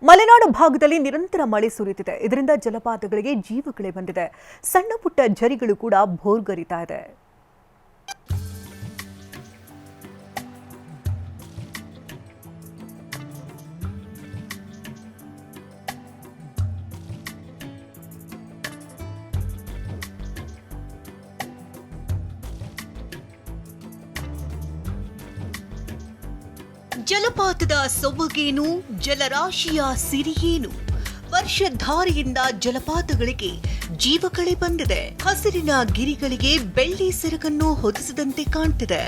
ಮಲೆನಾಡು ಭಾಗದಲ್ಲಿ ನಿರಂತರ ಮಳೆ ಸುರಿಯುತ್ತಿದೆ. ಇದರಿಂದ ಜಲಪಾತಗಳಿಗೆ ಜೀವಗಳೇ ಬಂದಿದೆ. ಸಣ್ಣ ಪುಟ್ಟ ಝರಿಗಳು ಕೂಡ ಭೋರ್ಗರಿತಾ ಇದೆ. ಜಲಪಾತದ ಸೊಬಗೇನು, ಜಲರಾಶಿಯ ಸಿರಿಯೇನು. ವರ್ಷಧಾರೆಯಿಂದ ಜಲಪಾತಗಳಿಗೆ ಜೀವಕಳೆ ಬಂದಿದೆ. ಹಸಿರಿನ ಗಿರಿಗಳಿಗೆ ಬೆಳ್ಳಿ ಸೆರಗನ್ನು ಹೊದಿಸಿದಂತೆ ಕಾಣ್ತಿದೆ.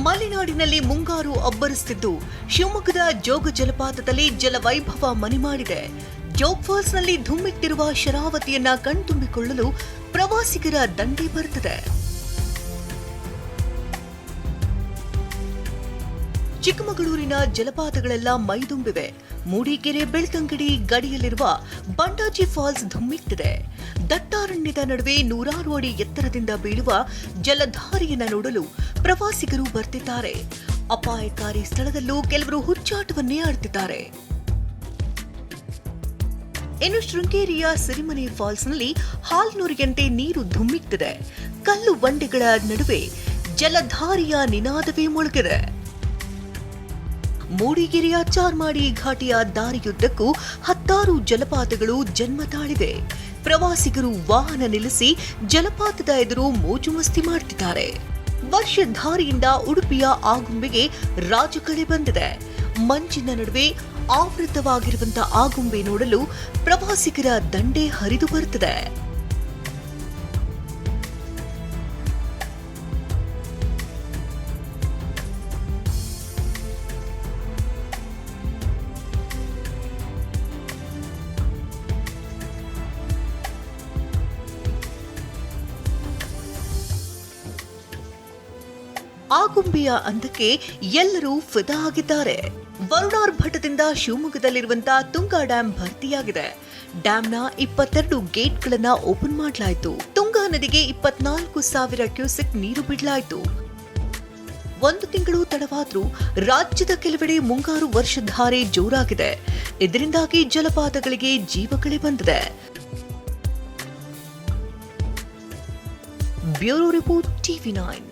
ಮಲೆನಾಡಿನಲ್ಲಿ ಮುಂಗಾರು ಅಬ್ಬರಿಸುತ್ತಿದ್ದು, ಶಿವಮೊಗ್ಗದ ಜೋಗ ಜಲಪಾತದಲ್ಲಿ ಜಲವೈಭವ ಮನೆ ಮಾಡಿದೆ. ಜೋಗ್ ಫಾಲ್ಸ್ನಲ್ಲಿ ಧುಮ್ಮಿಟ್ಟಿರುವ ಶರಾವತಿಯನ್ನ ಕಣ್ತುಂಬಿಕೊಳ್ಳಲು ಪ್ರವಾಸಿಗರ ದಂಡೇ ಬರುತ್ತದೆ. ಚಿಕ್ಕಮಗಳೂರಿನ ಜಲಪಾತಗಳೆಲ್ಲ ಮೈದುಂಬಿವೆ. ಮೂಡಿಗೆರೆ ಬೆಳ್ತಂಗಡಿ ಗಡಿಯಲ್ಲಿರುವ ಬಂಡಾಜಿ ಫಾಲ್ಸ್ ಧುಮ್ಮಿಟ್ಟಿದೆ. ದಟ್ಟಾರಣ್ಯದ ನಡುವೆ ನೂರಾರು ಅಡಿ ಎತ್ತರದಿಂದ ಬೀಳುವ ಜಲಧಾರೆಯನ್ನ ನೋಡಲು ಪ್ರವಾಸಿಗರು ಬರ್ತಿದ್ದಾರೆ. ಅಪಾಯಕಾರಿ ಸ್ಥಳದಲ್ಲೂ ಕೆಲವರು ಹುಚ್ಚಾಟವನ್ನೇ ಆಡ್ತಿದ್ದಾರೆ. ಇನ್ನು ಶೃಂಗೇರಿಯ ಸಿರಿಮನೆ ಫಾಲ್ಸ್ನಲ್ಲಿ ಹಾಲ್ನೂರಿಯಂತೆ ನೀರು ಧುಮ್ಮಿಟ್ಟಿದೆ. ಕಲ್ಲು ಬಂಡೆಗಳ ನಡುವೆ ಜಲಧಾರೆಯ ನಿನಾದವೇ ಮೊಳಗಿದೆ. ಮೂಡಿಗೆರೆಯ ಚಾರ್ಮಾಡಿ ಘಾಟಿಯ ದಾರಿಯುದ್ದಕ್ಕೂ ಹತ್ತಾರು ಜಲಪಾತಗಳು ಜನ್ಮ ತಾಳಿವೆ. ಪ್ರವಾಸಿಗರು ವಾಹನ ನಿಲ್ಲಿಸಿ ಜಲಪಾತದ ಎದುರು ಮೋಜು ಮಸ್ತಿ ಮಾಡುತ್ತಿದ್ದಾರೆ. ವರ್ಷಧಾರೆಯಿಂದ ಉಡುಪಿಯ ಆಗುಂಬೆಗೆ ರಾಜಕಳೆ ಬಂದಿದೆ. ಮಂಜಿನ ನಡುವೆ ಆವೃತವಾಗಿರುವಂತಹ ಆಗುಂಬೆ ನೋಡಲು ಪ್ರವಾಸಿಗರ ದಂಡೇ ಹರಿದು ಬರುತ್ತದೆ. ಆಗುಂಬೆಯ ಅಂದಕ್ಕೆ ಎಲ್ಲರೂ ಫಿದಾ ಆಗಿದ್ದಾರೆ. ವರುಣಾರ್ಭಟದಿಂದ ಶಿವಮೊಗ್ಗದಲ್ಲಿರುವಂತಹ ತುಂಗಾ ಡ್ಯಾಂ ಭರ್ತಿಯಾಗಿದೆ. ಡ್ಯಾಂನ 22 ಗೇಟ್ಗಳನ್ನ ಓಪನ್ ಮಾಡಲಾಯಿತು. ತುಂಗಾ ನದಿಗೆ 24,000 ಕ್ಯೂಸೆಕ್ ನೀರು ಬಿಡಲಾಯಿತು. 1 ತಿಂಗಳು ತಡವಾದ್ರೂ ರಾಜ್ಯದ ಕೆಲವೆಡೆ ಮುಂಗಾರು ವರ್ಷಧಾರೆ ಜೋರಾಗಿದೆ. ಇದರಿಂದಾಗಿ ಜಲಪಾತಗಳಿಗೆ ಜೀವಕಳೆ ಬಂದಿದೆ. Bureau report TV9.